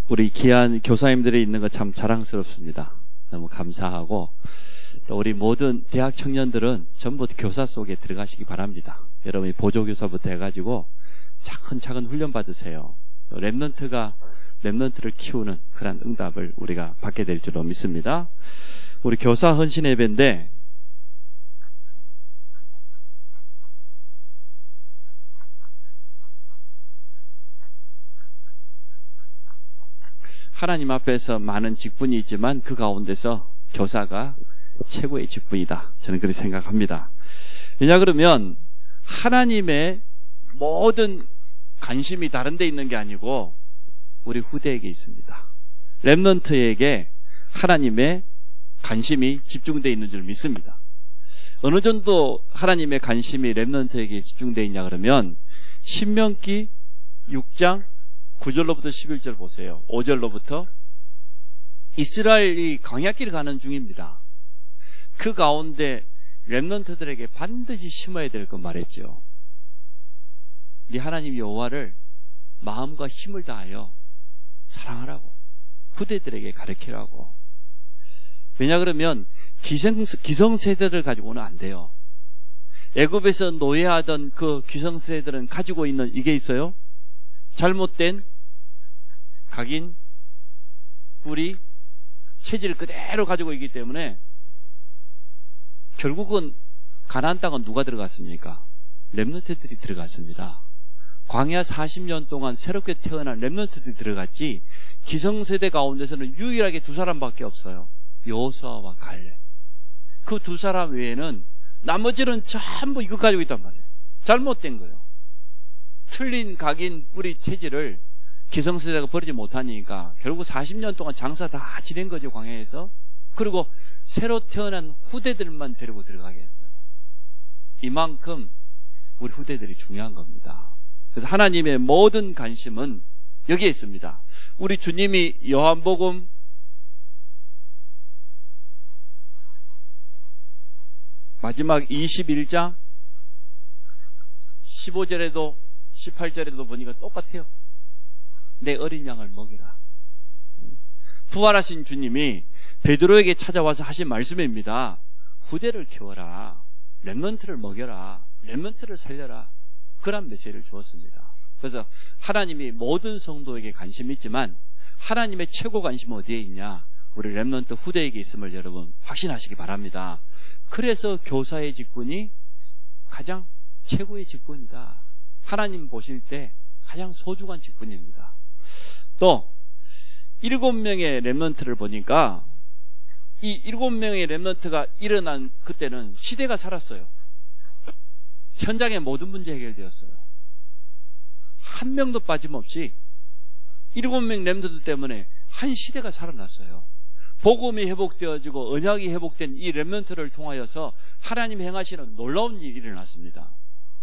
우리 귀한 교사님들이 있는 거 참 자랑스럽습니다. 너무 감사하고, 또 우리 모든 대학 청년들은 전부 교사 속에 들어가시기 바랍니다. 여러분이 보조교사부터 해가지고 차근차근 훈련 받으세요. 렘넌트를 키우는 그런 응답을 우리가 받게 될 줄로 믿습니다. 우리 교사 헌신 예배인데, 하나님 앞에서 많은 직분이 있지만 그 가운데서 교사가 최고의 직분이다. 저는 그렇게 생각합니다. 왜냐 그러면 하나님의 모든 관심이 다른 데 있는 게 아니고 우리 후대에게 있습니다. 렘넌트에게 하나님의 관심이 집중되어 있는 줄 믿습니다. 어느 정도 하나님의 관심이 렘넌트에게 집중되어 있냐 그러면 신명기 6장 9절로부터 11절 보세요. 5절로부터 이스라엘이 광야길을 가는 중입니다. 그 가운데 렘넌트들에게 반드시 심어야 될 것 말했죠. 네 하나님 여호와를 마음과 힘을 다하여 사랑하라고, 후대들에게 가르치라고. 왜냐 그러면 기성세대를 가지고는 안 돼요. 애굽에서 노예하던 그 기성세대들은 가지고 있는 이게 있어요. 잘못된 각인, 뿌리, 체질을 그대로 가지고 있기 때문에 결국은 가나안 땅은 누가 들어갔습니까? 렘넌트들이 들어갔습니다. 광야 40년 동안 새롭게 태어난 렘넌트들이 들어갔지, 기성세대 가운데서는 유일하게 두 사람밖에 없어요. 여호수아와 갈렙. 그 두 사람 외에는 나머지는 전부 이거 가지고 있단 말이에요. 잘못된 거예요. 틀린 각인, 뿌리, 체질을 기성세대가 버리지 못하니까 결국 40년 동안 장사 다 지낸 거죠, 광야에서. 그리고 새로 태어난 후대들만 데리고 들어가게 했어요. 이만큼 우리 후대들이 중요한 겁니다. 그래서 하나님의 모든 관심은 여기에 있습니다. 우리 주님이 요한복음 21장 15절에도 18절에도 보니까 똑같아요. 내 어린 양을 먹이라. 부활하신 주님이 베드로에게 찾아와서 하신 말씀입니다. 후대를 키워라. 렘넌트를 먹여라. 렘넌트를 살려라. 그런 메시지를 주었습니다. 그래서 하나님이 모든 성도에게 관심이 있지만 하나님의 최고 관심은 어디에 있냐? 우리 렘넌트 후대에게 있음을 여러분 확신하시기 바랍니다. 그래서 교사의 직분이 가장 최고의 직분이다. 하나님 보실 때 가장 소중한 직분입니다. 또 7명의 렘넌트를 보니까 이 7명의 렘넌트가 일어난 그때는 시대가 살았어요. 현장의 모든 문제 해결되었어요. 한 명도 빠짐없이 7명 렘넌트 때문에 한 시대가 살아났어요. 복음이 회복되어지고 언약이 회복된 이 렘넌트를 통하여서 하나님 행하시는 놀라운 일이 일어났습니다.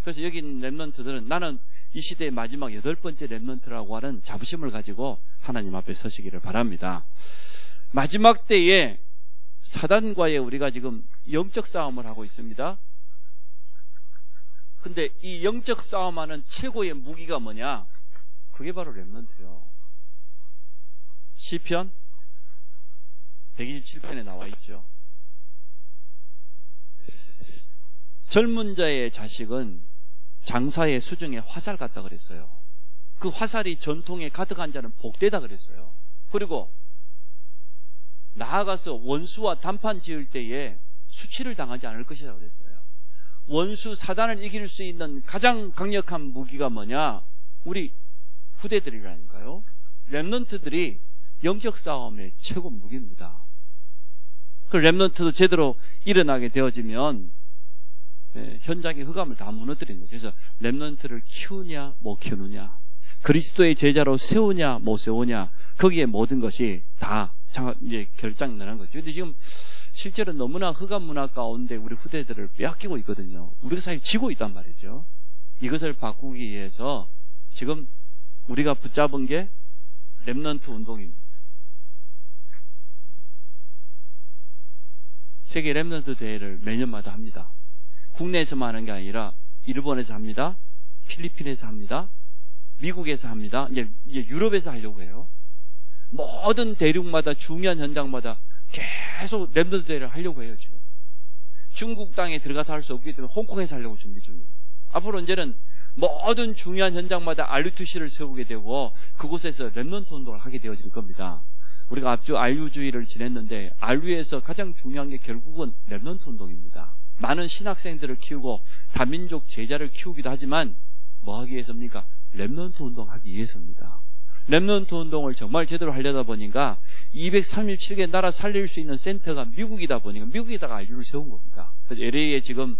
그래서 여기 있는 렘넌트들은 나는 이 시대의 마지막 8번째 렘넌트라고 하는 자부심을 가지고 하나님 앞에 서시기를 바랍니다. 마지막 때에 사단과의 우리가 지금 영적 싸움을 하고 있습니다. 근데 이 영적 싸움하는 최고의 무기가 뭐냐? 그게 바로 렘넌트예요. 시편 127편에 나와 있죠. 젊은 자의 자식은 장사의 수중에 화살 같다 그랬어요. 그 화살이 전통에 가득한 자는 복되다 그랬어요. 그리고 나아가서 원수와 단판 지을 때에 수치를 당하지 않을 것이다 그랬어요. 원수 사단을 이길 수 있는 가장 강력한 무기가 뭐냐? 우리 후대들이라니까요. 렘넌트들이 영적 싸움의 최고 무기입니다. 그 렘넌트도 제대로 일어나게 되어지면 현장의 흑암을 다 무너뜨리는 거죠. 그래서 렘넌트를 키우냐 못 키우느냐, 그리스도의 제자로 세우냐 못 세우냐, 거기에 모든 것이 다 이제 결정나는 거죠. 근데 지금 실제로 너무나 흑암 문화 가운데 우리 후대들을 빼앗기고 있거든요. 우리가 사실 지고 있단 말이죠. 이것을 바꾸기 위해서 지금 우리가 붙잡은 게 렘넌트 운동입니다. 세계 렘넌트 대회를 매년마다 합니다. 국내에서만 하는 게 아니라 일본에서 합니다. 필리핀에서 합니다. 미국에서 합니다. 이제 유럽에서 하려고 해요. 모든 대륙마다 중요한 현장마다 계속 렘넌트 대회를 하려고 해요. 지금 중국 땅에 들어가서 할 수 없기 때문에 홍콩에서 하려고 준비 중입니다. 앞으로 이제는 모든 중요한 현장마다 RUTC를 세우게 되고 그곳에서 렘넌트 운동을 하게 되어질 겁니다. 우리가 앞주 RU주의를 지냈는데 RU에서 가장 중요한 게 결국은 렘넌트 운동입니다. 많은 신학생들을 키우고 다민족 제자를 키우기도 하지만 뭐 하기 위해서입니까? 렘넌트 운동하기 위해서입니다. 렘넌트 운동을 정말 제대로 하려다 보니까 237개 나라 살릴 수 있는 센터가 미국이다 보니까 미국에다가 RU를 세운 겁니다. 그래서 LA에 지금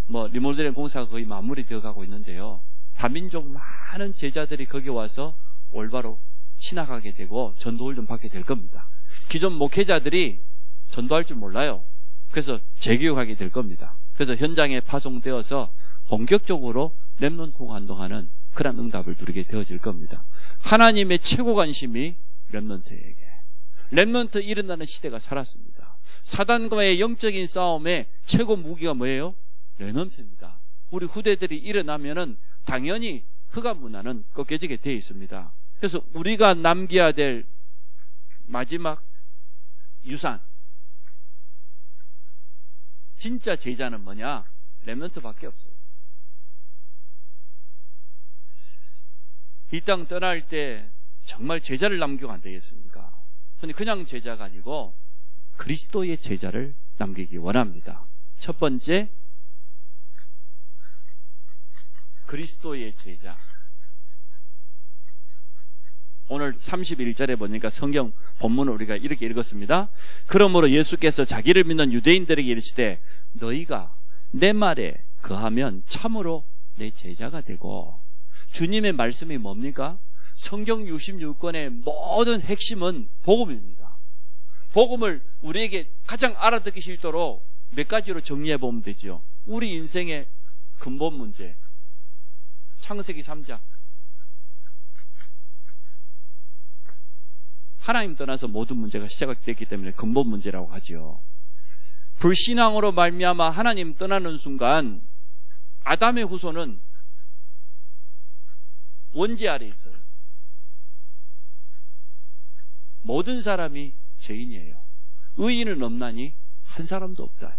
리모델링 공사가 거의 마무리되어 가고 있는데요. 다민족 많은 제자들이 거기 와서 올바로 신학하게 되고 전도를 좀 받게 될 겁니다. 기존 목회자들이 전도할 줄 몰라요. 그래서 재교육하게 될 겁니다. 그래서 현장에 파송되어서 본격적으로 렘넌트 운동하는 그런 응답을 누리게 되어질 겁니다. 하나님의 최고 관심이 렘넌트에게. 렘넌트 일어나는 시대가 살았습니다. 사단과의 영적인 싸움의 최고 무기가 뭐예요? 렘넌트입니다. 우리 후대들이 일어나면은 당연히 흑암 문화는 꺾여지게 되어 있습니다. 그래서 우리가 남겨야 될 마지막 유산, 진짜 제자는 뭐냐? 렘넌트밖에 없어요. 이 땅 떠날 때 정말 제자를 남기고 안 되겠습니까? 근데 그냥 제자가 아니고 그리스도의 제자를 남기기 원합니다. 첫 번째, 그리스도의 제자. 오늘 31절에 보니까 성경 본문을 우리가 이렇게 읽었습니다. 그러므로 예수께서 자기를 믿는 유대인들에게 이르시되 너희가 내 말에 거하면 참으로 내 제자가 되고. 주님의 말씀이 뭡니까? 성경 66권의 모든 핵심은 복음입니다. 복음을 우리에게 가장 알아듣기 쉽도록 몇 가지로 정리해 보면 되죠. 우리 인생의 근본 문제, 창세기 3장. 하나님 떠나서 모든 문제가 시작됐기 때문에 근본 문제라고 하죠. 불신앙으로 말미암아 하나님 떠나는 순간 아담의 후손은 원죄 아래 있어요. 모든 사람이 죄인이에요. 의인은 없나니 한 사람도 없다.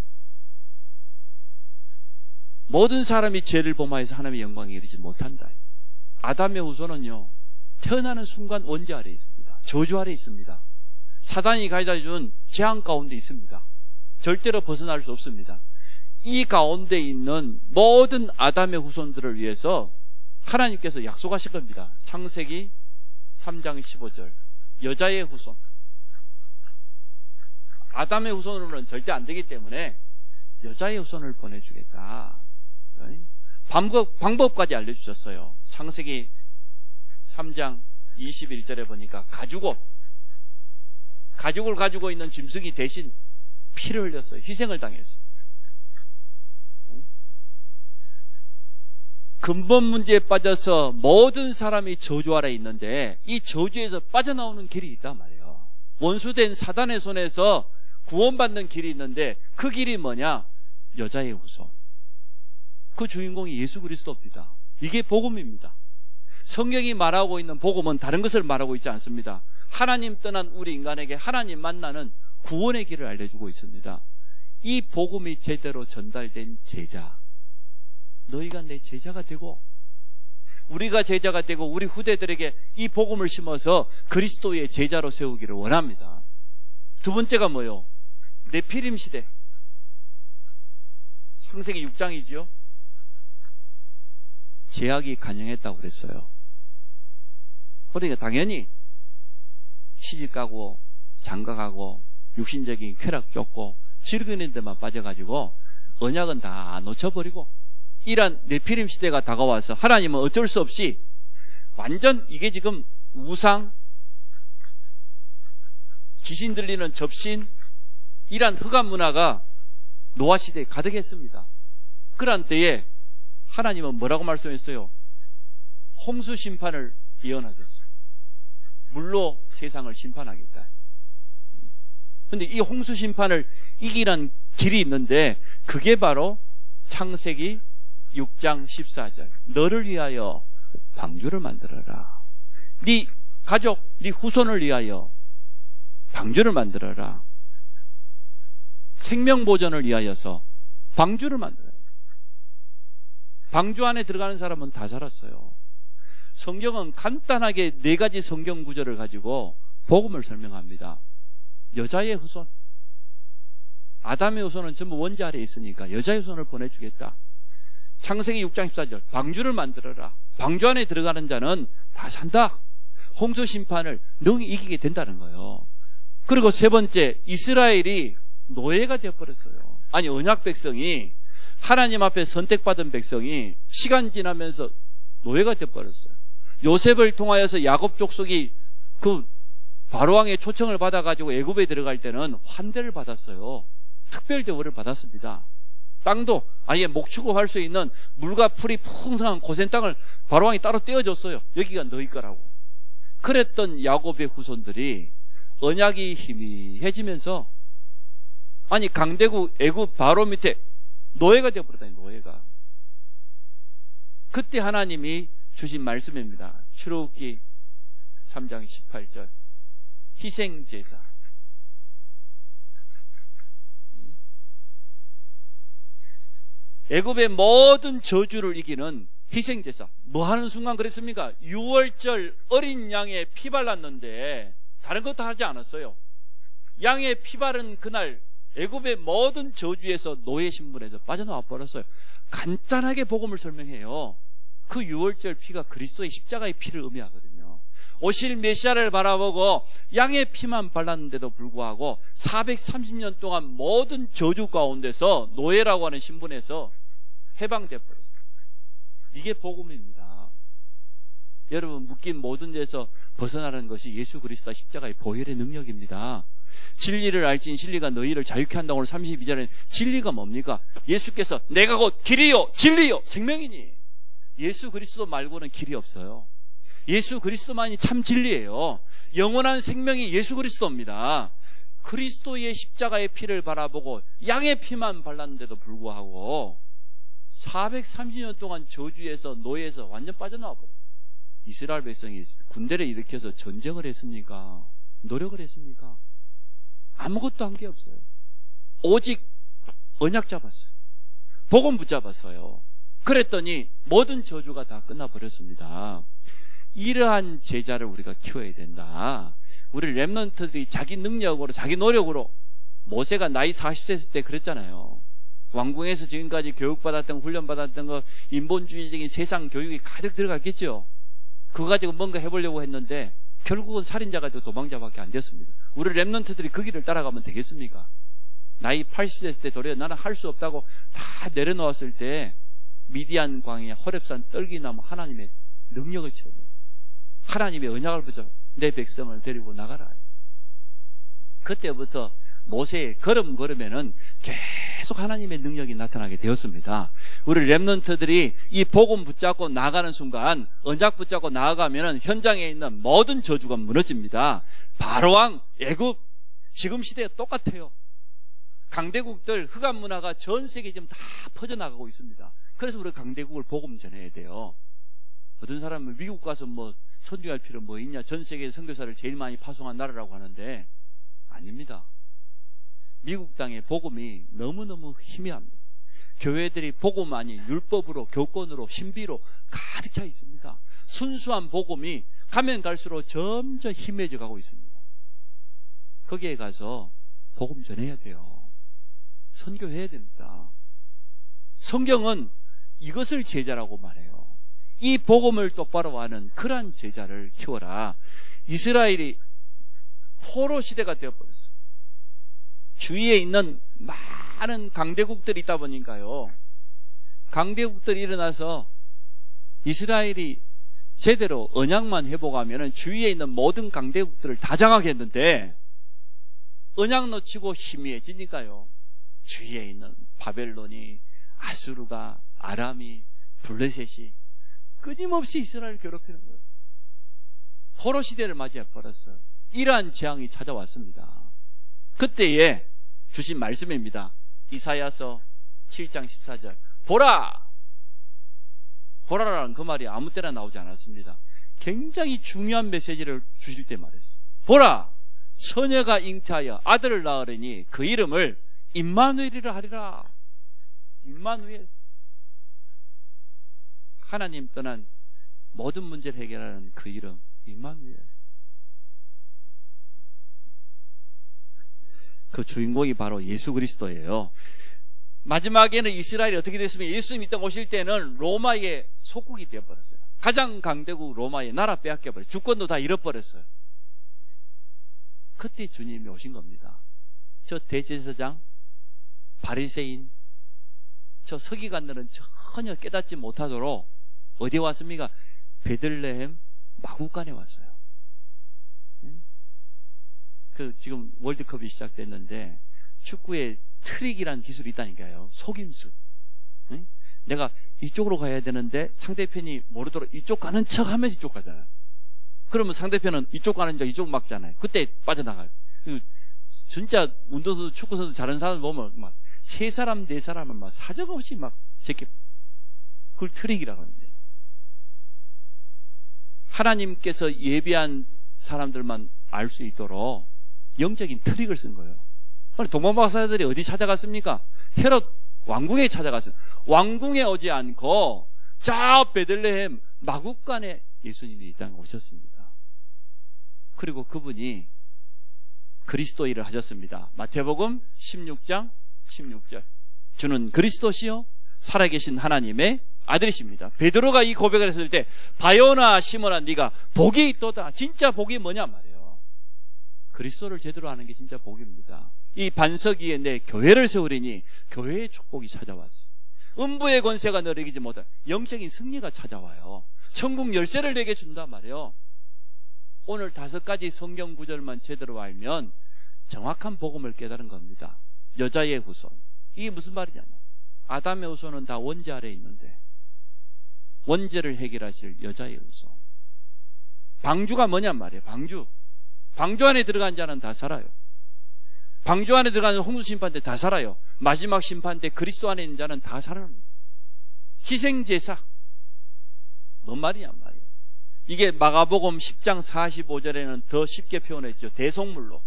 모든 사람이 죄를 범하여서 하나님의 영광에 이르지 못한다. 아담의 후손은요, 태어나는 순간 원죄 아래 있습니다. 저주 아래 있습니다. 사단이 가져다 준 재앙 가운데 있습니다. 절대로 벗어날 수 없습니다. 이 가운데 있는 모든 아담의 후손들을 위해서 하나님께서 약속하신 겁니다. 창세기 3장 15절. 여자의 후손. 아담의 후손으로는 절대 안 되기 때문에 여자의 후손을 보내주겠다. 방법까지 알려주셨어요. 창세기 3장 21절에 보니까 가죽을 가지고 있는 짐승이 대신 피를 흘렸어요. 희생을 당했어요. 근본 문제에 빠져서 모든 사람이 저주 아래 있는데 이 저주에서 빠져나오는 길이 있단 말이에요. 원수된 사단의 손에서 구원받는 길이 있는데 그 길이 뭐냐? 여자의 후손. 그 주인공이 예수 그리스도입니다. 이게 복음입니다. 성경이 말하고 있는 복음은 다른 것을 말하고 있지 않습니다. 하나님 떠난 우리 인간에게 하나님 만나는 구원의 길을 알려주고 있습니다. 이 복음이 제대로 전달된 제자, 너희가 내 제자가 되고 우리가 제자가 되고 우리 후대들에게 이 복음을 심어서 그리스도의 제자로 세우기를 원합니다. 두 번째가 뭐요? 네피림 시대. 창세기 6장이죠. 제약이 간영했다고 그랬어요. 그러니까 당연히 시집가고 장가가고 육신적인 쾌락 쫓고 즐기는 데만 빠져가지고 언약은 다 놓쳐버리고 이런 네피림 시대가 다가와서 하나님은 어쩔 수 없이 완전 이게 지금 우상, 귀신 들리는 접신, 이런 흑암 문화가 노아 시대에 가득했습니다. 그런 때에 하나님은 뭐라고 말씀했어요? 홍수 심판을 예언하셨어요. 물로 세상을 심판하겠다. 근데 이 홍수 심판을 이기는 길이 있는데 그게 바로 창세기 6장 14절. 너를 위하여 방주를 만들어라. 네 가족, 네 후손을 위하여 방주를 만들어라. 생명보존을 위하여서 방주를 만들어라. 방주 안에 들어가는 사람은 다 살았어요. 성경은 간단하게 4가지 성경 구절을 가지고 복음을 설명합니다. 여자의 후손, 아담의 후손은 전부 원죄 아래에 있으니까 여자의 후손을 보내주겠다. 창세기 6장 14절 방주를 만들어라. 방주 안에 들어가는 자는 다 산다. 홍수 심판을 능히 이기게 된다는 거예요. 그리고 3번째, 이스라엘이 노예가 되어버렸어요. 아니, 언약 백성이, 하나님 앞에 선택받은 백성이 시간 지나면서 노예가 되어버렸어요. 요셉을 통하여서 야곱 족속이 그 바로왕의 초청을 받아가지고 애굽에 들어갈 때는 환대를 받았어요. 특별 대우를 받았습니다. 땅도 아예 목축업할 수 있는 물과 풀이 풍성한 고센 땅을 바로왕이 따로 떼어줬어요. 여기가 너희 거라고. 그랬던 야곱의 후손들이 언약이 희미해지면서, 아니, 강대국 애굽 바로 밑에 노예가 되어버렸다니, 노예가. 그때 하나님이 주신 말씀입니다. 출애굽기 3장 18절 희생제사. 애굽의 모든 저주를 이기는 희생제사. 뭐 하는 순간 그랬습니까? 6월절 어린 양의 피 발랐는데 다른 것도 하지 않았어요. 양의 피 바른 그날 애굽의 모든 저주에서 노예 신분에서 빠져나와 버렸어요. 간단하게 복음을 설명해요. 그 6월절 피가 그리스도의 십자가의 피를 의미하거든요. 오실 메시아를 바라보고 양의 피만 발랐는데도 불구하고 430년 동안 모든 저주 가운데서 노예라고 하는 신분에서 해방되어 버렸어요. 이게 복음입니다. 여러분, 묶인 모든 데서 벗어나는 것이 예수 그리스도와 십자가의 보혈의 능력입니다. 진리를 알지니 진리가 너희를 자유케 한다고 오늘 32절에 진리가 뭡니까? 예수께서 내가 곧 길이요 진리요 생명이니. 예수 그리스도 말고는 길이 없어요. 예수 그리스도만이 참 진리예요. 영원한 생명이 예수 그리스도입니다. 그리스도의 십자가의 피를 바라보고 양의 피만 발랐는데도 불구하고 430년 동안 저주에서 노예에서 완전 빠져나와 버려요. 이스라엘 백성이 군대를 일으켜서 전쟁을 했습니까? 노력을 했습니까? 아무것도 한 게 없어요. 오직 언약 잡았어요. 복음 붙잡았어요. 그랬더니 모든 저주가 다 끝나버렸습니다. 이러한 제자를 우리가 키워야 된다. 우리 렘넌트들이 자기 능력으로, 자기 노력으로, 모세가 나이 40세 때 그랬잖아요. 왕궁에서 지금까지 교육받았던 거, 훈련받았던 거, 인본주의적인 세상 교육이 가득 들어갔겠죠. 그거 가지고 뭔가 해보려고 했는데 결국은 살인자가 되고 도망자밖에 안 됐습니다. 우리 렘넌트들이 그 길을 따라가면 되겠습니까? 나이 80세 때 도리어 나는 할 수 없다고 다 내려놓았을 때 미디안 광야 호렙산 떨기나무 하나님의 능력을 체험했어요. 하나님의 언약을 붙여 내 백성을 데리고 나가라. 그때부터 모세의 걸음걸음에는 계속 하나님의 능력이 나타나게 되었습니다. 우리 렘넌트들이 이 복음 붙잡고 나가는 순간, 언약 붙잡고 나아가면 현장에 있는 모든 저주가 무너집니다. 바로왕, 애굽, 지금 시대에 똑같아요. 강대국들, 흑암 문화가 전 세계에 지금 다 퍼져나가고 있습니다. 그래서 우리 강대국을 복음 전해야 돼요. 어떤 사람은 미국 가서 뭐 선교할 필요 뭐 있냐, 전 세계 선교사를 제일 많이 파송한 나라라고 하는데 아닙니다. 미국 땅의 복음이 너무너무 희미합니다. 교회들이 복음 아닌 율법으로, 교권으로, 신비로 가득 차 있습니다. 순수한 복음이 가면 갈수록 점점 희미해져 가고 있습니다. 거기에 가서 복음 전해야 돼요. 선교해야 됩니다. 성경은 이것을 제자라고 말해요. 이 복음을 똑바로 아는 그러한 제자를 키워라. 이스라엘이 포로 시대가 되어버렸어요. 주위에 있는 많은 강대국들이 있다 보니까요, 강대국들이 일어나서 이스라엘이 제대로 언약만 회복하면 주위에 있는 모든 강대국들을 다 장악했는데 언약 놓치고 희미해지니까요, 주위에 있는 바벨론이, 아수르가, 아람이, 블레셋이 끊임없이 이스라엘을 괴롭히는 거예요. 포로 시대를 맞이해 버렸어요. 이러한 재앙이 찾아왔습니다. 그때에 주신 말씀입니다. 이사야서 7장 14절 보라, 보라라는 그 말이 아무 때나 나오지 않았습니다. 굉장히 중요한 메시지를 주실 때 말했어요. 보라, 처녀가 잉태하여 아들을 낳으리니 그 이름을 임마누엘이라 하리라. 임마누엘. 하나님 떠난 모든 문제를 해결하는 그 이름, 임마누엘. 그 주인공이 바로 예수 그리스도예요. 마지막에는 이스라엘이 어떻게 됐으면 예수님이 땅 오실 때는 로마의 속국이 되어버렸어요. 가장 강대국 로마의 나라 빼앗겨버려요. 주권도 다 잃어버렸어요. 그때 주님이 오신 겁니다. 저 대제사장, 바리새인, 저 서기관들은 전혀 깨닫지 못하도록 어디에 왔습니까? 베들레헴 마구간에 왔어요. 그 지금 월드컵이 시작됐는데 축구에 트릭이라는 기술이 있다니까요. 속임수. 내가 이쪽으로 가야 되는데 상대편이 모르도록 이쪽 가는 척 하면서 이쪽 가잖아요. 그러면 상대편은 이쪽 가는 척 이쪽 막잖아요. 그때 빠져나가요. 진짜 운동선수, 축구선수 잘하는 사람 보면 막 세 사람, 네 사람은 막 사정없이 막 제게 그걸 트릭이라고 하는데, 하나님께서 예비한 사람들만 알 수 있도록 영적인 트릭을 쓴 거예요. 동방박사들이 어디 찾아갔습니까? 헤롯 왕궁에 찾아갔어요. 왕궁에 오지 않고 저 베들레헴 마구간에 예수님이 이 땅에 오셨습니다. 그리고 그분이 그리스도 일을 하셨습니다. 마태복음 16장 16절. 주는 그리스도시요 살아계신 하나님의 아들이십니다. 베드로가 이 고백을 했을 때 바요나 시몬아 네가 복이 있도다. 진짜 복이 뭐냐 말이에요. 그리스도를 제대로 아는 게 진짜 복입니다. 이 반석 위에 내 교회를 세우리니 교회의 축복이 찾아왔어요. 음부의 권세가 너를 이기지 못할 영적인 승리가 찾아와요. 천국 열쇠를 내게 준단 말이에요. 오늘 5가지 성경 구절만 제대로 알면 정확한 복음을 깨달은 겁니다. 여자의 후손. 이게 무슨 말이냐면 아담의 후손은 다 원죄 아래에 있는데 원죄를 해결하실 여자의 후손. 방주가 뭐냔 말이에요. 방주 안에 들어간 자는 다 살아요. 방주 안에 들어가는 홍수 심판 때 다 살아요. 마지막 심판 때 그리스도 안에 있는 자는 다 살아납니다. 희생제사. 뭔 말이냐 말이에요. 이게 마가복음 10장 45절에는 더 쉽게 표현했죠. 대속물로.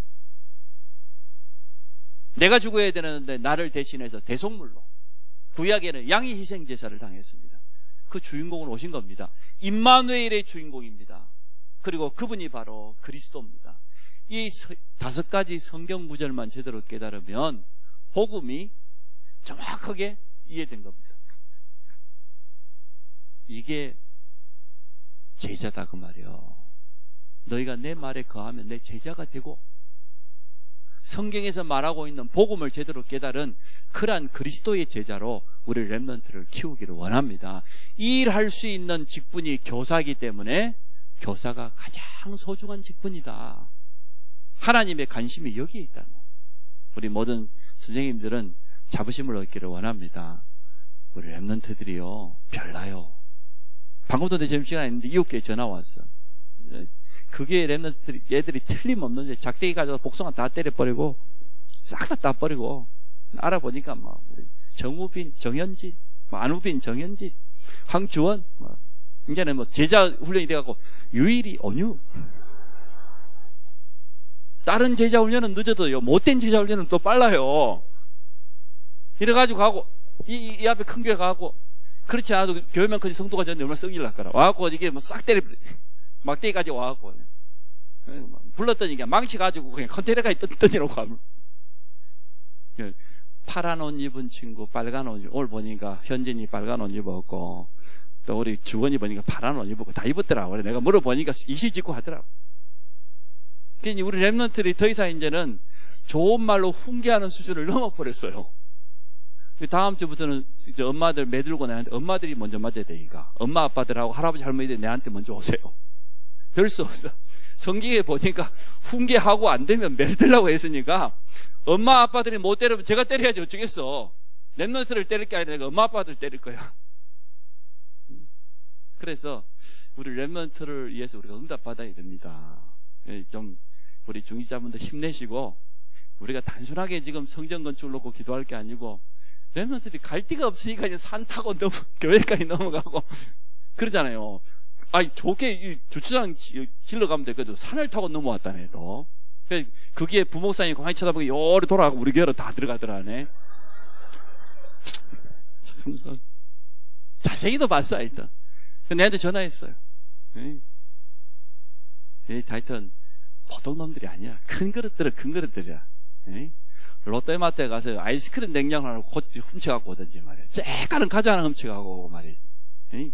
내가 죽어야 되는데 나를 대신해서 대속물로. 구약에는 양이 희생제사를 당했습니다. 그 주인공은 오신 겁니다. 임마누엘의 주인공입니다. 그리고 그분이 바로 그리스도입니다. 이 5가지 성경 구절만 제대로 깨달으면 복음이 정확하게 이해된 겁니다. 이게 제자다 그 말이에요. 너희가 내 말에 거하면 내 제자가 되고, 성경에서 말하고 있는 복음을 제대로 깨달은 그러한 그리스도의 제자로 우리 렘넌트를 키우기를 원합니다. 이 일할 수 있는 직분이 교사이기 때문에 교사가 가장 소중한 직분이다. 하나님의 관심이 여기에 있다. 우리 모든 선생님들은 자부심을 얻기를 원합니다. 우리 렘넌트들이요 별나요. 방금도 내 점심시간 있는데 이웃교회 전화 왔어. 그게 렘넌트들이 얘들이 틀림없는데 작대기 가져서 복숭아 다 때려버리고 싹 다 따버리고, 알아보니까 막 정우빈, 정현진, 안우빈, 정현진, 황주원, 이제는 뭐 제자 훈련이 돼갖고 유일이 온유. 다른 제자 훈련은 늦어도요 못된 제자 훈련은 또 빨라요. 이래가지고 가고 이 앞에 큰 교회 가고, 그렇지 않아도 교회만 커지 성도가 전에 얼마나 썩일 날까라 와갖고 이게 뭐 싹 때려 막대기까지 와갖고 불렀더니 그냥 망치 가지고 그냥 컨테이너까지 던지놓고 가면, 파란 옷 입은 친구 빨간 옷, 오늘 보니까 현진이 빨간 옷 입었고 또 우리 주원이 보니까 파란 옷 입었고 다 입었더라고. 내가 물어보니까 이실 짓고 하더라고. 그러니 우리 렘넌트들이 더 이상 이제는 좋은 말로 훈계하는 수준을 넘어버렸어요. 다음 주부터는 이제 엄마들 매들고 나한테 엄마들이 먼저 맞아야 되니까 엄마 아빠들하고 할아버지 할머니들 내한테 먼저 오세요. 별 수 없어. 성경에 보니까 훈계하고 안 되면 매들라고 했으니까 엄마 아빠들이 못 때리면 제가 때려야지 어쩌겠어. 렘넌트를 때릴 게 아니라 내가 엄마 아빠들 때릴 거야. 그래서 우리 렘넌트를 위해서 우리가 응답받아야 됩니다. 좀 우리 중직자분들 힘내시고, 우리가 단순하게 지금 성전 건축을 놓고 기도할 게 아니고 렘넌트들이 갈 데가 없으니까 이제 산 타고 교회까지 넘어가고 그러잖아요. 아니, 좋게 이 주차장 질러 가면 되거든. 산을 타고 넘어왔다네, 또. 거기에 부목사님이 가만히 쳐다보고 요리 돌아가고 우리 교회로 다 들어가더라네. 참, 자세히도 봤어, 하여튼. 내한테 전화했어요. 하여튼, 보통 놈들이 아니야. 큰 그릇들이야. 롯데마트에 가서 아이스크림 냉장고 하나 훔쳐갖고 오든지 말이야. 쬐까는 과자 하나 훔쳐가고 오고 말이야.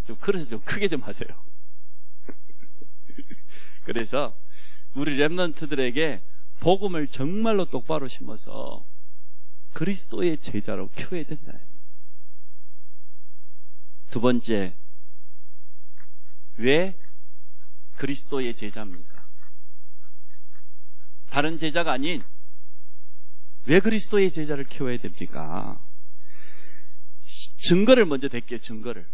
좀 그릇을 좀 크게 좀 하세요. 그래서 우리 렘넌트들에게 복음을 정말로 똑바로 심어서 그리스도의 제자로 키워야 된다. 두 번째, 왜 그리스도의 제자입니까? 다른 제자가 아닌 왜 그리스도의 제자를 키워야 됩니까? 증거를 먼저 댈게요. 증거를.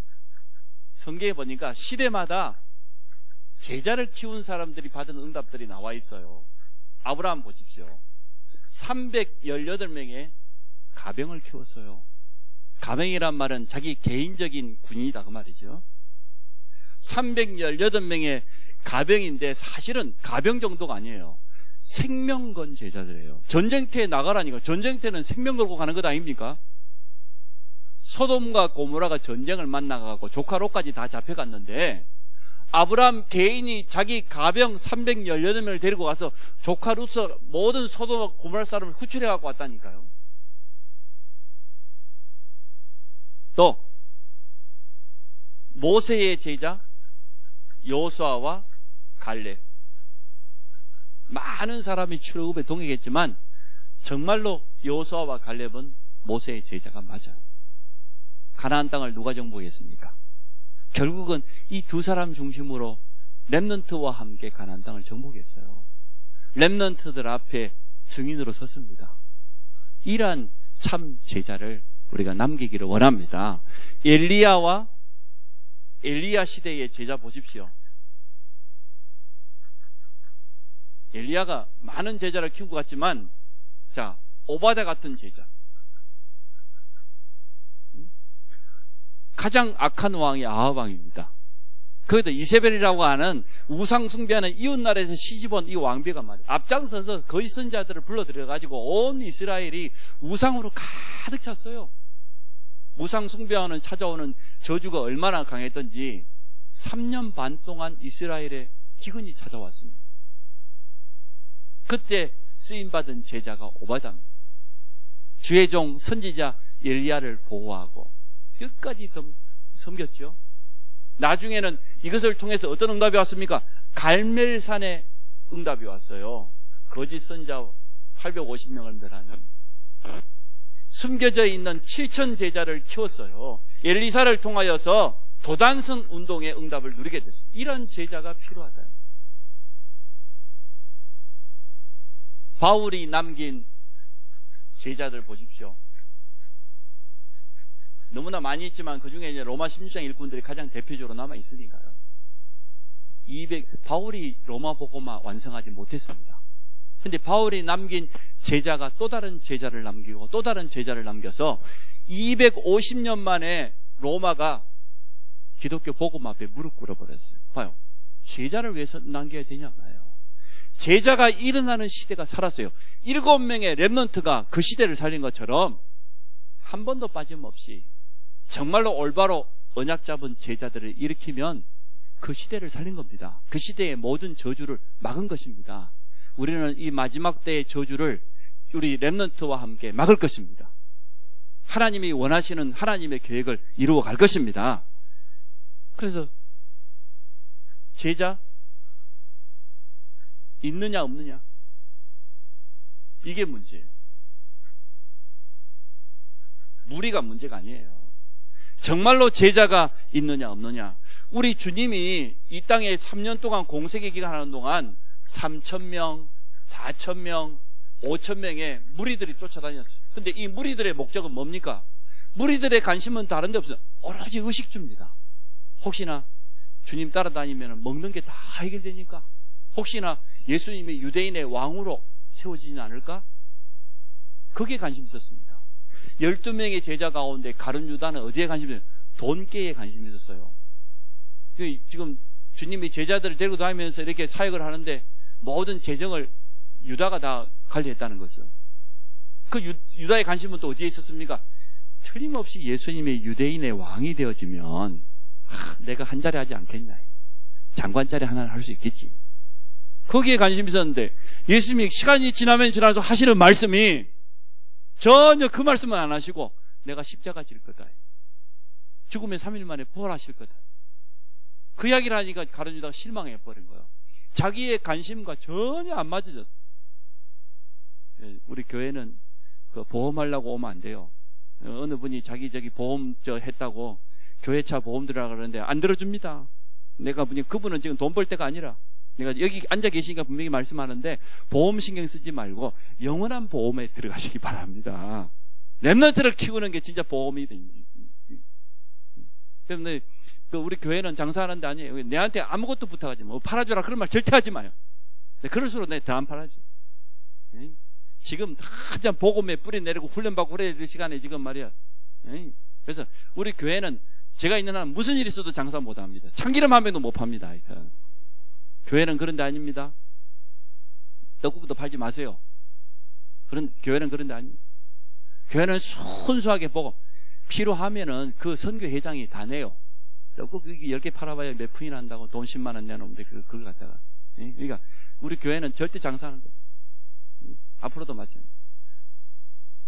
성경에 보니까 시대마다 제자를 키운 사람들이 받은 응답들이 나와 있어요. 아브라함 보십시오. 318명의 가병을 키웠어요. 가병이란 말은 자기 개인적인 군인이다 그 말이죠. 318명의 가병인데 사실은 가병 정도가 아니에요. 생명 건 제자들이에요. 전쟁터에 나가라니까. 전쟁터는 생명 걸고 가는 것 아닙니까? 소돔과 고모라가 전쟁을 만나가고 조카 롯까지 다 잡혀갔는데 아브라함 개인이 자기 가병 318명을 데리고 가서 조카 롯 모든 소돔과 고모라 사람을 후출해 갖고 왔다니까요. 또 모세의 제자 여호수아와 갈렙, 많은 사람이 출애굽에 동행했지만 정말로 여호수아와 갈렙은 모세의 제자가 맞아요. 가나안 땅을 누가 정복했습니까? 결국은 이 두 사람 중심으로 렘넌트와 함께 가나안 땅을 정복했어요. 렘넌트들 앞에 증인으로 섰습니다. 이러한 참 제자를 우리가 남기기를 원합니다. 엘리야 시대의 제자 보십시오. 엘리야가 많은 제자를 키운 것 같지만, 자, 오바댜 같은 제자. 가장 악한 왕이 아합 왕입니다. 거기다 이세벨이라고 하는 우상 숭배하는 이웃나라에서 시집온 이 왕비가 말이에요. 앞장서서 거짓 선지자들을 불러들여가지고 온 이스라엘이 우상으로 가득 찼어요. 우상 숭배하는 찾아오는 저주가 얼마나 강했던지 3년 반 동안 이스라엘에 기근이 찾아왔습니다. 그때 쓰임받은 제자가 오바댜입니다. 주의 종 선지자 엘리야를 보호하고 끝까지 섬겼죠. 나중에는 이것을 통해서 어떤 응답이 왔습니까? 갈멜산에 응답이 왔어요. 거짓 선지자 850명을 멸하는, 숨겨져 있는 7천 제자를 키웠어요. 엘리사를 통하여서 도단성 운동의 응답을 누리게 됐습니다. 이런 제자가 필요하다. 바울이 남긴 제자들 보십시오. 너무나 많이 있지만 그 중에 이제 로마 16장 일꾼들이 가장 대표적으로 남아 있으니까요. 바울이 로마 복음화 완성하지 못했습니다. 근데 바울이 남긴 제자가 또 다른 제자를 남기고 또 다른 제자를 남겨서 250년 만에 로마가 기독교 복음 앞에 무릎 꿇어버렸어요. 봐요. 제자를 왜 남겨야 되냐고요. 제자가 일어나는 시대가 살았어요. 7명의 렘넌트가 그 시대를 살린 것처럼 한 번도 빠짐없이 정말로 올바로 언약 잡은 제자들을 일으키면 그 시대를 살린 겁니다. 그 시대의 모든 저주를 막은 것입니다. 우리는 이 마지막 때의 저주를 우리 렘넌트와 함께 막을 것입니다. 하나님이 원하시는 하나님의 계획을 이루어 갈 것입니다. 그래서 제자 있느냐 없느냐, 이게 문제예요. 무리가 문제가 아니에요. 정말로 제자가 있느냐 없느냐. 우리 주님이 이 땅에 3년 동안 공생애 기간하는 동안 3,000명, 4,000명, 5,000명의 무리들이 쫓아다녔어요. 근데 이 무리들의 목적은 뭡니까? 무리들의 관심은 다른 데 없어요. 오로지 의식주입니다. 혹시나 주님 따라다니면 먹는 게 다 해결되니까? 혹시나 예수님이 유대인의 왕으로 세워지지 않을까? 거기에 관심 있었습니다. 12명의 제자 가운데 가룟 유다는 어디에 관심이 있어요? 돈깨에 관심이 있었어요. 지금 주님이 제자들을 데리고 다니면서 이렇게 사역을 하는데 모든 재정을 유다가 다 관리했다는 거죠. 그 유다의 관심은 또 어디에 있었습니까? 틀림없이 예수님의 유대인의 왕이 되어지면 내가 한 자리 하지 않겠냐, 장관 자리 하나를 할 수 있겠지, 거기에 관심이 있었는데 예수님이 시간이 지나면 지나서 하시는 말씀이 전혀 그 말씀은 안 하시고 내가 십자가 질 거다, 죽으면 3일 만에 부활하실 거다, 그 이야기를 하니까 가룟 유다가 실망해버린 거예요. 자기의 관심과 전혀 안 맞아졌어요. 우리 교회는 그 보험하려고 오면 안 돼요. 어느 분이 자기 보험 했다고 교회차 보험 들으라 그러는데 안 들어줍니다. 내가 그분은 지금 돈 벌 때가 아니라, 내가 여기 앉아 계시니까 분명히 말씀하는데 보험 신경 쓰지 말고 영원한 보험에 들어가시기 바랍니다. 렘넌트를 키우는 게 진짜 보험이 됩니다. 그런데 우리 교회는 장사하는 데 아니에요. 내한테 아무것도 부탁하지 마. 팔아주라 그런 말 절대 하지 마요. 그럴수록 내가 더 안 팔아줘. 지금 한참 복음에 뿌리 내리고 훈련받고 그래야 될 시간에 지금 말이야. 그래서 우리 교회는 제가 있는 한 무슨 일이 있어도 장사 못 합니다. 참기름 한 병도 못 팝니다. 하여튼. 교회는 그런 데 아닙니다. 떡국도 팔지 마세요. 교회는 그런 데 아닙니다. 교회는 순수하게 보고 필요하면은 그 선교회장이 다 내요. 떡국 10개 팔아봐야 몇 푼이 난다고 돈 10만 원 내놓으면 그걸 갖다가. 그러니까 우리 교회는 절대 장사하는 거예요. 앞으로도 마찬가지.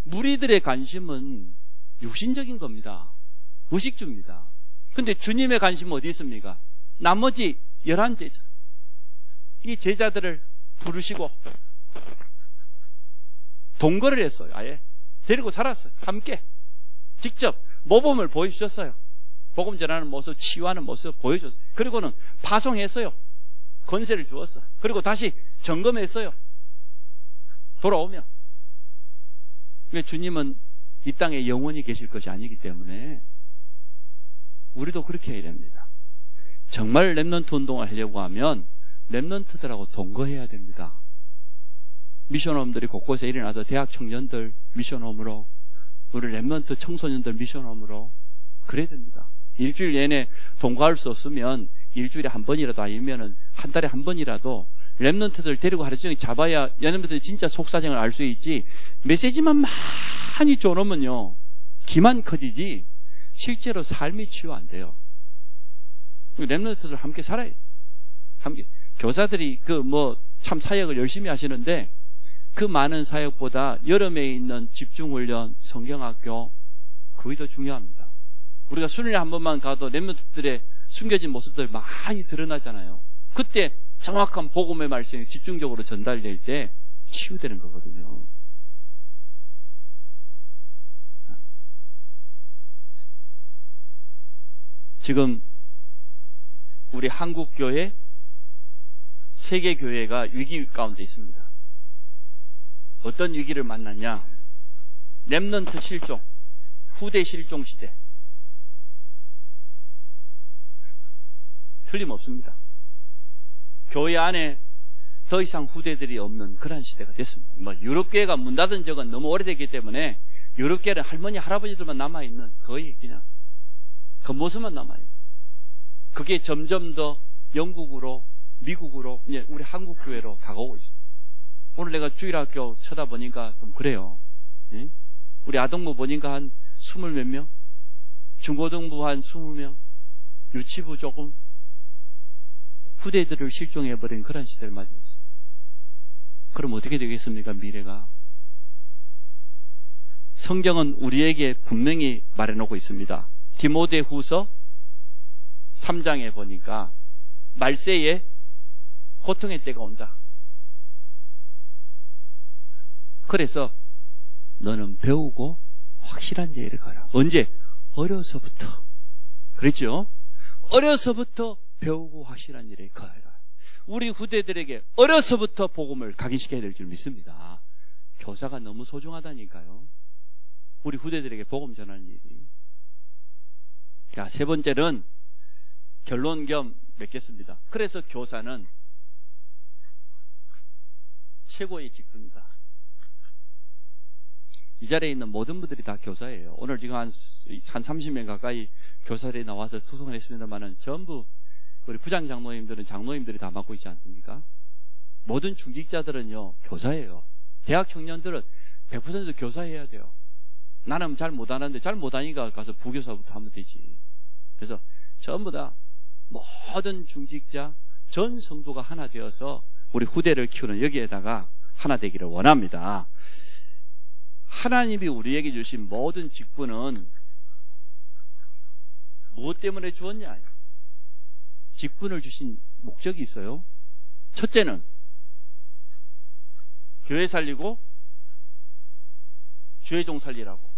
무리들의 관심은 육신적인 겁니다. 의식주입니다. 근데 주님의 관심은 어디 있습니까? 나머지 11제자. 이 제자들을 부르시고 동거를 했어요. 아예 데리고 살았어요. 함께 직접 모범을 보여주셨어요. 복음 전하는 모습, 치유하는 모습 보여줬어요. 그리고는 파송했어요. 권세를 주었어요. 그리고 다시 점검했어요. 돌아오면. 왜? 주님은 이 땅에 영원히 계실 것이 아니기 때문에 우리도 그렇게 해야 됩니다. 정말 렘넌트 운동을 하려고 하면 렘넌트들하고 동거해야 됩니다. 미션홈들이 곳곳에 일어나서 대학 청년들 미션홈으로, 우리 렘넌트 청소년들 미션홈으로 그래야 됩니다. 일주일 내내 동거할 수 없으면 일주일에 한 번이라도, 아니면 한 달에 한 번이라도 렘넌트들 데리고 하루 종일 잡아야 렘넌트들이 진짜 속사정을 알 수 있지, 메시지만 많이 줘놓으면요 기만 커지지 실제로 삶이 치유 안 돼요. 렘넌트들 함께 살아요. 함께. 교사들이 참 사역을 열심히 하시는데 그 많은 사역보다 여름에 있는 집중훈련, 성경학교, 그게 더 중요합니다. 우리가 수련회 한 번만 가도 렘넌트들의 숨겨진 모습들 많이 드러나잖아요. 그때 정확한 복음의 말씀이 집중적으로 전달될 때 치유되는 거거든요. 지금 우리 한국교회, 세계교회가 위기 가운데 있습니다. 어떤 위기를 만났냐? 렘넌트 실종, 후대 실종 시대. 틀림없습니다. 교회 안에 더 이상 후대들이 없는 그런 시대가 됐습니다. 유럽교회가 문 닫은 적은 너무 오래됐기 때문에 유럽교회는 할머니, 할아버지들만 남아있는, 거의 그냥 겉모습만 남아있는, 그게 점점 더 영국으로, 미국으로, 이제 우리 한국교회로 다가오고 있습니다. 오늘 내가 주일학교 쳐다보니까 좀 그래요. 응? 우리 아동부 보니까 한 20몇 명, 중고등부 한 20명, 유치부 조금, 후대들을 실종해버린 그런 시대를 맞이했어요. 그럼 어떻게 되겠습니까, 미래가? 성경은 우리에게 분명히 말해놓고 있습니다. 디모데후서 3장에 보니까 말세에 고통의 때가 온다. 그래서 너는 배우고 확실한 일을 가라. 언제? 어려서부터. 그랬죠? 어려서부터 배우고 확실한 일에 가라. 우리 후대들에게 어려서부터 복음을 각인시켜야 될 줄 믿습니다. 교사가 너무 소중하다니까요. 우리 후대들에게 복음 전하는 일이. 자, 세 번째는 결론 겸 맺겠습니다. 그래서 교사는 최고의 직분이다. 이 자리에 있는 모든 분들이 다 교사예요. 오늘 지금 한 30명 가까이 교사들이 나와서 투성을 했습니다만은 전부 우리 부장 장로님들은 장로님들이 다 맡고 있지 않습니까? 모든 중직자들은요, 교사예요. 대학 청년들은 100% 교사해야 돼요. 나는 잘 못하는데 잘 못하니까 가서 부교사부터 하면 되지. 그래서 전부 다 모든 중직자 전 성도가 하나 되어서 우리 후대를 키우는 여기에다가 하나 되기를 원합니다. 하나님이 우리에게 주신 모든 직분은 무엇 때문에 주었냐? 직분을 주신 목적이 있어요. 첫째는 교회 살리고 주의 종 살리라고.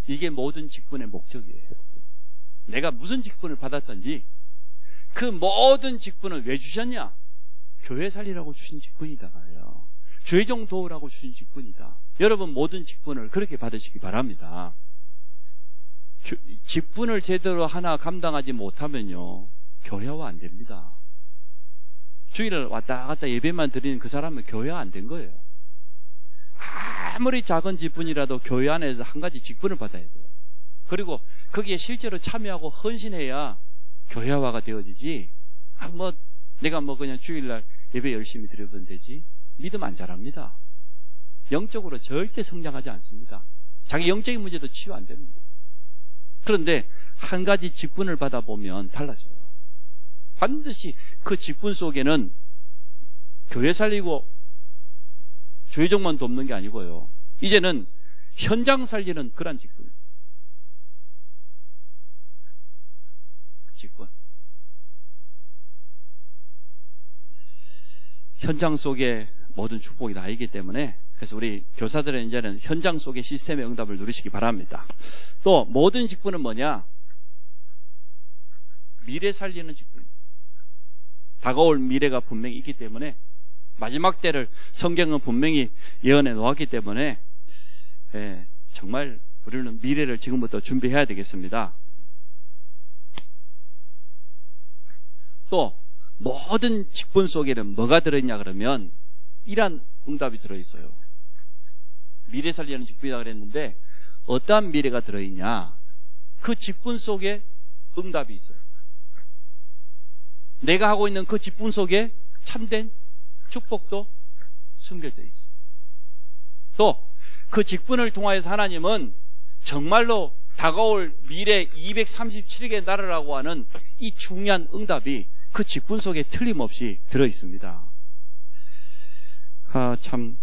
이게 모든 직분의 목적이에요. 내가 무슨 직분을 받았든지 그 모든 직분은 왜 주셨냐? 교회 살리라고 주신 직분이다 말이에요. 주의 종 도우라고 주신 직분이다. 여러분 모든 직분을 그렇게 받으시기 바랍니다. 직분을 제대로 하나 감당하지 못하면요, 교회화 안 됩니다. 주일을 왔다 갔다 예배만 드리는 그 사람은 교회화 안 된 거예요. 아무리 작은 직분이라도 교회 안에서 한 가지 직분을 받아야 돼요. 그리고 거기에 실제로 참여하고 헌신해야 교회화가 되어지지. 내가 그냥 주일날 예배 열심히 드리면 되지. 믿음 안 자랍니다. 영적으로 절대 성장하지 않습니다. 자기 영적인 문제도 치유 안 됩니다. 그런데 한 가지 직분을 받아보면 달라져요. 반드시 그 직분 속에는 교회 살리고 주의 종만 돕는 게 아니고요, 이제는 현장 살리는 그런 직분. 현장 속에 모든 축복이 다 있기 때문에, 그래서 우리 교사들은 이제는 현장 속의 시스템의 응답을 누리시기 바랍니다. 또 모든 직분은 뭐냐? 미래 살리는 직분. 다가올 미래가 분명히 있기 때문에, 마지막 때를 성경은 분명히 예언해 놓았기 때문에, 정말 우리는 미래를 지금부터 준비해야 되겠습니다. 또 모든 직분 속에는 뭐가 들어있냐 그러면 이러한 응답이 들어있어요. 미래 살리는 직분이라고 그랬는데 어떠한 미래가 들어있냐? 그 직분 속에 응답이 있어요. 내가 하고 있는 그 직분 속에 참된 축복도 숨겨져 있어요. 또 그 직분을 통하여서 하나님은 정말로 다가올 미래 237억의 나라라고 하는 이 중요한 응답이 그 직분 속에 틀림없이 들어있습니다. 참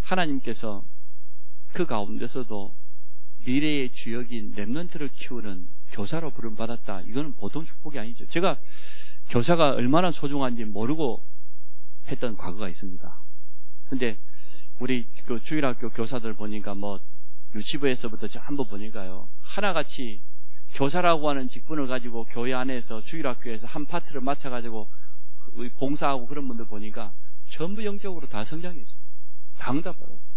하나님께서 그 가운데서도 미래의 주역인 렘넌트를 키우는 교사로 부름받았다. 이거는 보통 축복이 아니죠. 제가 교사가 얼마나 소중한지 모르고 했던 과거가 있습니다. 근데 우리 그 주일학교 교사들 보니까 유치부에서부터 한번 보니까요, 하나같이 교사라고 하는 직분을 가지고 교회 안에서 주일학교에서 한 파트를 맡아가지고 봉사하고 그런 분들 보니까 전부 영적으로 다 성장했어요. 다 응답받았어요.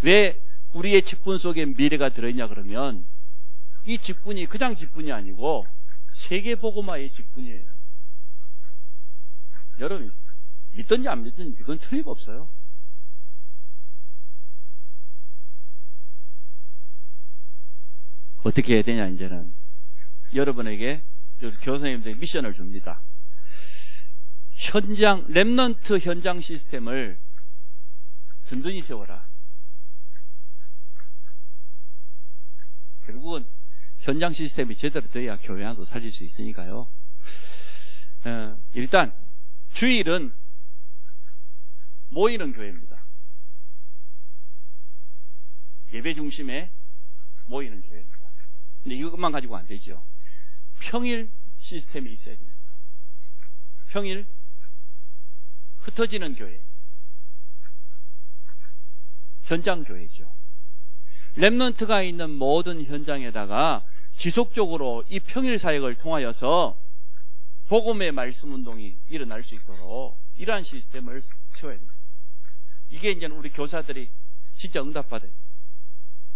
왜 우리의 직분 속에 미래가 들어있냐 그러면 이 직분이 그냥 직분이 아니고 세계복음화의 직분이에요. 여러분 믿든지 안 믿든지 그건 틀림없어요. 어떻게 해야 되냐, 이제는 여러분에게 교사님들 미션을 줍니다. 렘넌트 현장 시스템을 든든히 세워라. 결국은 현장 시스템이 제대로 돼야 교회 안도 살릴 수 있으니까요. 일단 주일은 모이는 교회입니다. 예배 중심에 모이는 교회입니다. 근데 이것만 가지고 안 되죠. 평일 시스템이 있어야 됩니다. 평일 흩어지는 교회, 현장 교회죠. 렘넌트가 있는 모든 현장에다가 지속적으로 이 평일 사역을 통하여서 복음의 말씀 운동이 일어날 수 있도록 이러한 시스템을 세워야 됩니다. 이게 이제 우리 교사들이 진짜 응답받아요.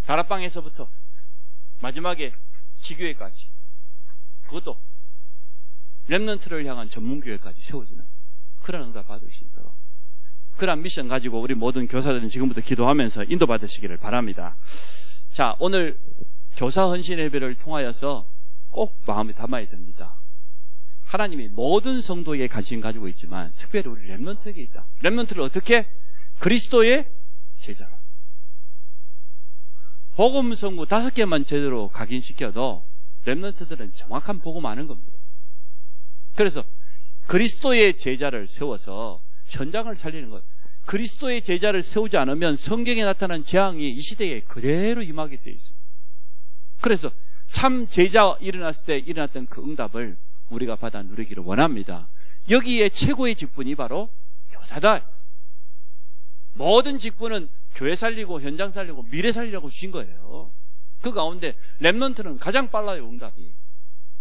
다락방에서부터 마지막에 지교회까지, 그것도 렘넌트를 향한 전문교회까지 세워지는 그런 응답 받을 수 있도록, 그런 미션 가지고 우리 모든 교사들은 지금부터 기도하면서 인도받으시기를 바랍니다. 자, 오늘 교사 헌신 예배를 통하여서 꼭 마음에 담아야 됩니다. 하나님이 모든 성도에게 관심 가지고 있지만 특별히 우리 렘넌트에게 있다. 렘넌트를 어떻게? 그리스도의 제자로. 복음 성구 5개만 제대로 각인시켜도 렘넌트들은 정확한 복음 아는 겁니다. 그래서 그리스도의 제자를 세워서 현장을 살리는 거예요. 그리스도의 제자를 세우지 않으면 성경에 나타난 재앙이 이 시대에 그대로 임하게 돼 있습니다. 그래서 참 제자 일어났을 때 일어났던 그 응답을 우리가 받아 누리기를 원합니다. 여기에 최고의 직분이 바로 교사다. 모든 직분은 교회 살리고 현장 살리고 미래 살리라고 주신 거예요. 그 가운데 렘넌트는 가장 빨라요. 응답이.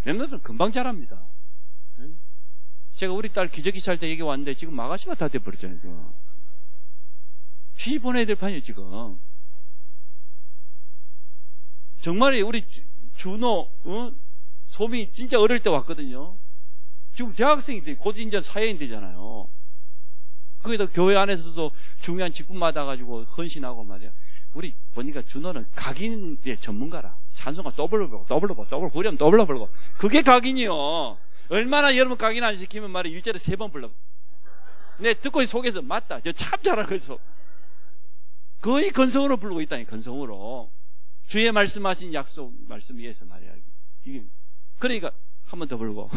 렘넌트는 금방 잘합니다. 제가 우리 딸 기저귀 찰 때 얘기 왔는데 지금 마가씨가 다 돼버렸잖아요. 지금. 시집 보내야 될 판이에요. 지금. 정말이에요. 우리 준호 소미 진짜 어릴 때 왔거든요. 지금 대학생이 돼. 곧 이제 사회인 되잖아요. 거기다 교회 안에서도 중요한 직분 받아가지고 헌신하고 말이야. 우리 보니까 준호는 각인의 전문가라. 찬송가 더블로 불고 더블로 후렴 더블로 불고. 그게 각인이요. 얼마나 여러분 각인 안 시키면 말이야. 일절에 3번 불러. 내 듣고 속에서 맞다. 저 참 잘하고 있어. 거의 건성으로 부르고 있다니. 건성으로. 주의 말씀하신 약속 말씀 위에서 말이야. 이게 그러니까 한 번 더 부르고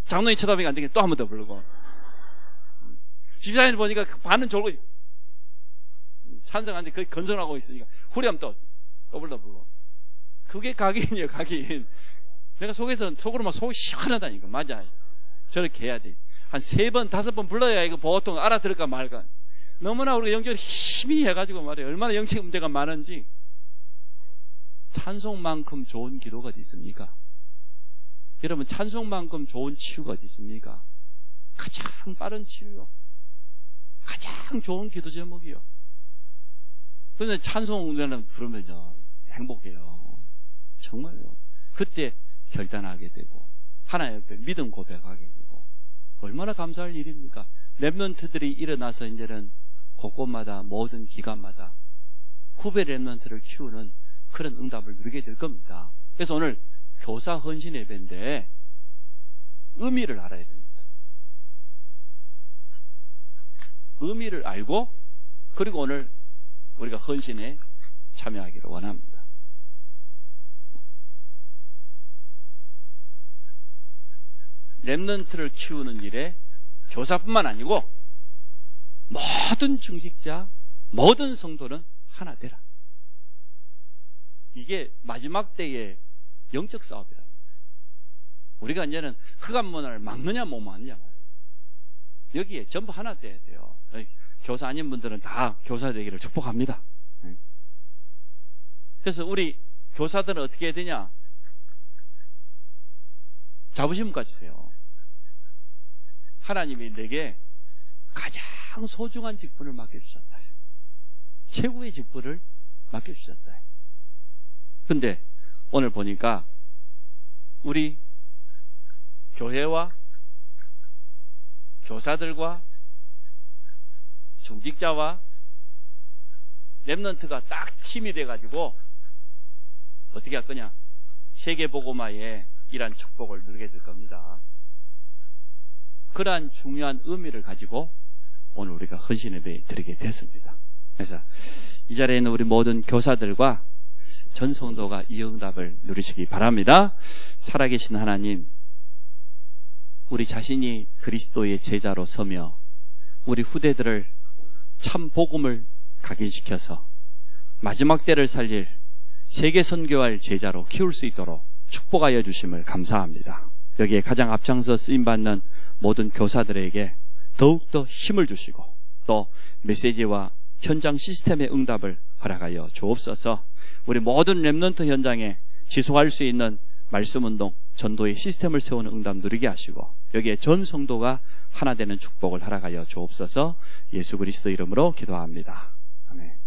장로님 쳐다보니까 안 되겠다. 또 한 번 더 부르고 집사님 보니까 반은 졸고 있어. 찬성하는데 거의 건성하고 있으니까 후렴 또 부르고. 그게 각인이에요. 각인. 내가 속으로 막 속이 시원하다니까. 맞아. 저렇게 해야 돼. 한 3번 5번 불러야 이거 보통 알아들을까 말까. 너무나 우리가 영적으로 힘이 해가지고 말이야. 얼마나 영적 문제가 많은지. 찬송만큼 좋은 기도가 어디 있습니까? 여러분, 찬송만큼 좋은 치유가 어디 있습니까? 가장 빠른 치유요. 가장 좋은 기도 제목이요. 그런데 찬송을 부르면요, 행복해요. 정말요. 그때 결단하게 되고 하나님 앞에 믿음 고백하게 되고 얼마나 감사할 일입니까? 렘넌트들이 일어나서 이제는 곳곳마다 모든 기관마다 후배 렘넌트를 키우는 그런 응답을 누리게 될 겁니다. 그래서 오늘 교사 헌신 예배인데 의미를 알아야 됩니다. 의미를 알고 그리고 오늘 우리가 헌신에 참여하기를 원합니다. 렘넌트를 키우는 일에 교사뿐만 아니고 모든 중직자, 모든 성도는 하나 되라. 이게 마지막 때의 영적 사업이라. 우리가 이제는 흑암 문화를 막느냐 못 막느냐. 여기에 전부 하나 돼야 돼요. 교사 아닌 분들은 다 교사 되기를 축복합니다. 그래서 우리 교사들은 어떻게 해야 되냐? 자부심 가지세요. 하나님이 내게 가장 소중한 직분을 맡겨주셨다. 최고의 직분을 맡겨주셨다. 근데 오늘 보니까 우리 교회와 교사들과 중직자와 렘넌트가 딱 팀이 돼가지고 어떻게 할 거냐? 세계복음화에 이러한 축복을 누리게 될 겁니다. 그러한 중요한 의미를 가지고 오늘 우리가 헌신 예배 드리게 됐습니다. 그래서 이 자리에 있는 우리 모든 교사들과 전 성도가 이 응답을 누리시기 바랍니다. 살아계신 하나님, 우리 자신이 그리스도의 제자로 서며 우리 후대들을 참 복음을 각인시켜서 마지막 때를 살릴 세계 선교할 제자로 키울 수 있도록 축복하여 주심을 감사합니다. 여기에 가장 앞장서 쓰임받는 모든 교사들에게 더욱더 힘을 주시고 또 메시지와 현장 시스템의 응답을 허락하여 주옵소서. 우리 모든 렘넌트 현장에 지속할 수 있는 말씀운동, 전도의 시스템을 세우는 응답 누리게 하시고 여기에 전 성도가 하나 되는 축복을 허락하여 주옵소서. 예수 그리스도 이름으로 기도합니다. 아멘.